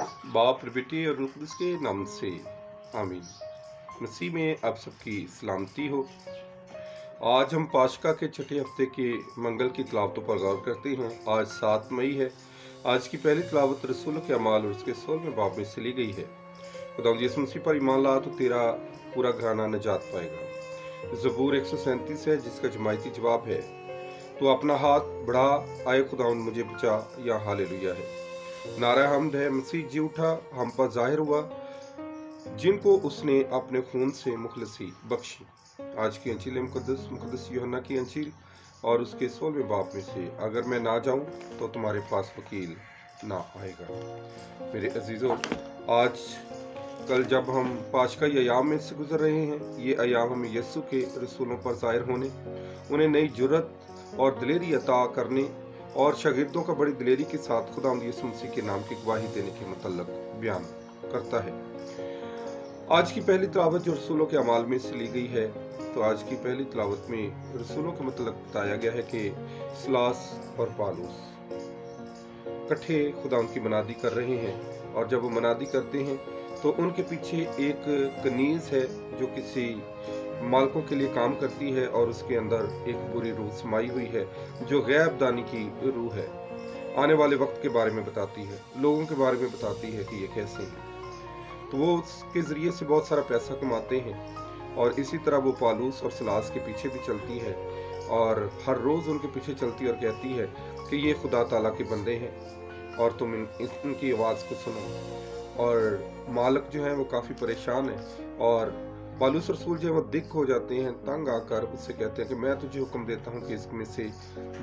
बाप और बेटे और रूह कुद्दुस के नाम से आमीन। मसीह में आप सबकी सलामती हो। आज हम पाशका के छठे हफ्ते के मंगल की तिलावतों पर गौर करते हैं। आज 7 मई है। आज की पहली तिलावत रसूलों के अमाल और उसके 16वें बाब में से ली गई है। खुदावंद यीशु मसीह पर ईमान ला तो तेरा पूरा घराना निजात पाएगा। ज़बूर 137 है जिसका जमायती जवाब है, तो अपना हाथ बढ़ा, आए खुदावंद मुझे बचा, या हालेलुया है। नारा हमद है, मसीह जी उठा, हम पर जाहिर हुआ, जिनको उसने अपने खून से मुखलसी बख्शी। आज की अंजील मुकद्दस यूहन्ना की अंजील और उसके 16वें बाब में से, अगर मैं ना जाऊं तो तुम्हारे पास वकील ना आएगा। मेरे अजीजों, आज कल जब हम पाशका अयाम में से गुजर रहे हैं, ये अयाम हमें यीशु के रसूलों पर जाहिर होने, उन्हें नई जुर्रत और दिलेरी अता करने और शागिर्दों का बड़ी दिलेरी के साथ खुदावंद यीशु मसीह के नाम की गवाही देने के मुतल्लक बयान करता है। आज की पहली तिलावत जो रसूलों के अमाल में से ली गई है, तो आज की पहली तिलावत में रसूलों के मुतल्लक बताया गया है कि सिलास और पालूस इकट्ठे खुदावंद की मनादी कर रहे हैं, और जब वो मनादी करते हैं तो उनके पीछे एक कनीज है जो किसी मालकों के लिए काम करती है, और उसके अंदर एक बुरी रूह समाई हुई है जो गैब दानी की रूह है। आने वाले वक्त के बारे में बताती है, लोगों के बारे में बताती है कि ये कैसे हैं। तो वो उसके जरिए से बहुत सारा पैसा कमाते हैं, और इसी तरह वो पालूस और सिलास के पीछे भी चलती है, और हर रोज उनके पीछे चलती और कहती है कि ये खुदा ताला के बंदे हैं और तुम इनकी आवाज को सुनो। और मालिक जो है वो काफी परेशान है, और पालूस रसूल जो है वो दिक हो जाते हैं, तंग आकर उससे कहते हैं कि मैं तुझे हुक्म देता हूँ कि इसमें से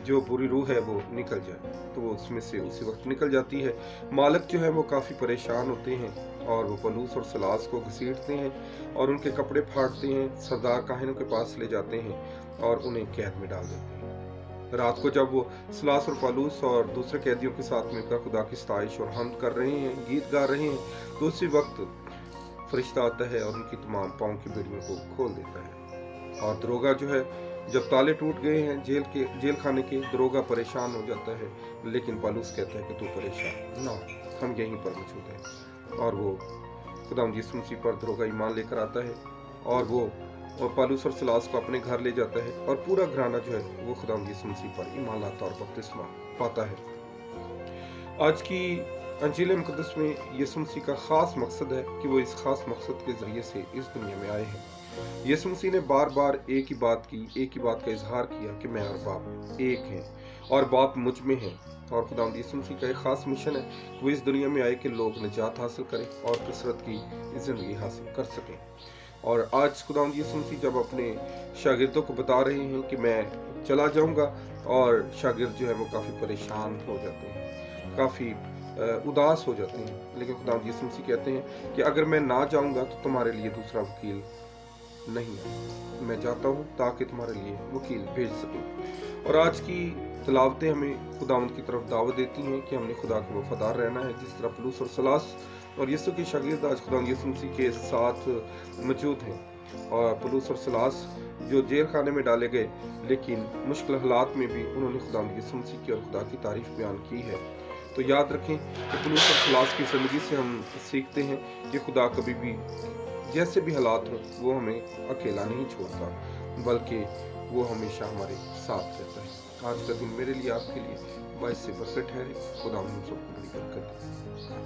जो बुरी रूह है वो निकल जाए। तो वो उसमें से उसी वक्त निकल जाती है। मालिक जो है वो काफी परेशान होते हैं, और वो पालूस और सिलास को घसीटते हैं और उनके कपड़े फाड़ते हैं, सरदार काहिनों के पास ले जाते हैं और उन्हें कैद में डाल देते हैं। रात को जब वो सिलास और पालूस और दूसरे कैदियों के साथ मिलकर खुदा की सताइश और हम्द कर रहे हैं, गीत गा रहे हैं, तो उसी वक्त फरिश्ता आता है और उनकी तमाम पाँव की बेड़ियों को खोल देता है। और दरोगा जो है, जब ताले टूट गए हैं जेल खाने के, दरोगा परेशान हो जाता है, लेकिन पालूस कहता है कि तू परेशान ना, हम यहीं पर मौजूद हैं। और वो खुदावंद यीशु मसीह पर दरोगा ईमान लेकर आता है, और वो पालूस और सिलास को अपने घर ले जाता है, और पूरा घराना जो है वो खुदावंद यीशु मसीह पर ईमान लाता और बपतिस्मा पाता है। आज की अंजील मुकद्दस में यीशु मसीह का खास मकसद है कि वो इस खास मकसद के जरिए से इस दुनिया में आए हैं। यीशु मसीह ने बार बार एक ही बात का इजहार किया कि मैं और बाप एक हैं, और बाप मुझ में है। और खुदावंद यीशु मसीह का एक खास मिशन है कि वो इस दुनिया में आए कि लोग निजात हासिल करें और कसरत की जिंदगी हासिल कर सकें। और आज खुदावंद यीशु मसीह जब अपने शागिर्दों को बता रहे हैं कि मैं चला जाऊंगा, और शागिर्द जो है वो काफी परेशान हो जाते हैं, काफी उदास हो जाते हैं, लेकिन खुदावंद यीशु मसीह कहते हैं कि अगर मैं ना जाऊंगा तो तुम्हारे लिए दूसरा वकील नहीं है, मैं जाता हूं ताकि तुम्हारे लिए वकील भेज सकूं। और आज की तिलावतें हमें खुदावंद की तरफ दावत देती हैं कि हमने खुदा के वफादार रहना है, जिस तरह पलूस और सिलास और यीशु के शागिर्द आज खुदावंद यीशु मसीह के साथ मौजूद हैं। और पलूस और सिलास जो जेल खाने में डाले गए, लेकिन मुश्किल हालात में भी उन्होंने खुदावंद यीशु मसीह की और खुदा की तारीफ बयान की है। तो याद रखें कि पलूस और सिलास की जिंदगी से हम सीखते हैं कि खुदा कभी भी जैसे भी हालात हों वो हमें अकेला नहीं छोड़ता, बल्कि वो हमेशा हमारे साथ रहता है। आज का दिन मेरे लिए, आपके लिए बाइस से बरकत ठहरे। खुदा हम सबको बड़ी बरकत दे।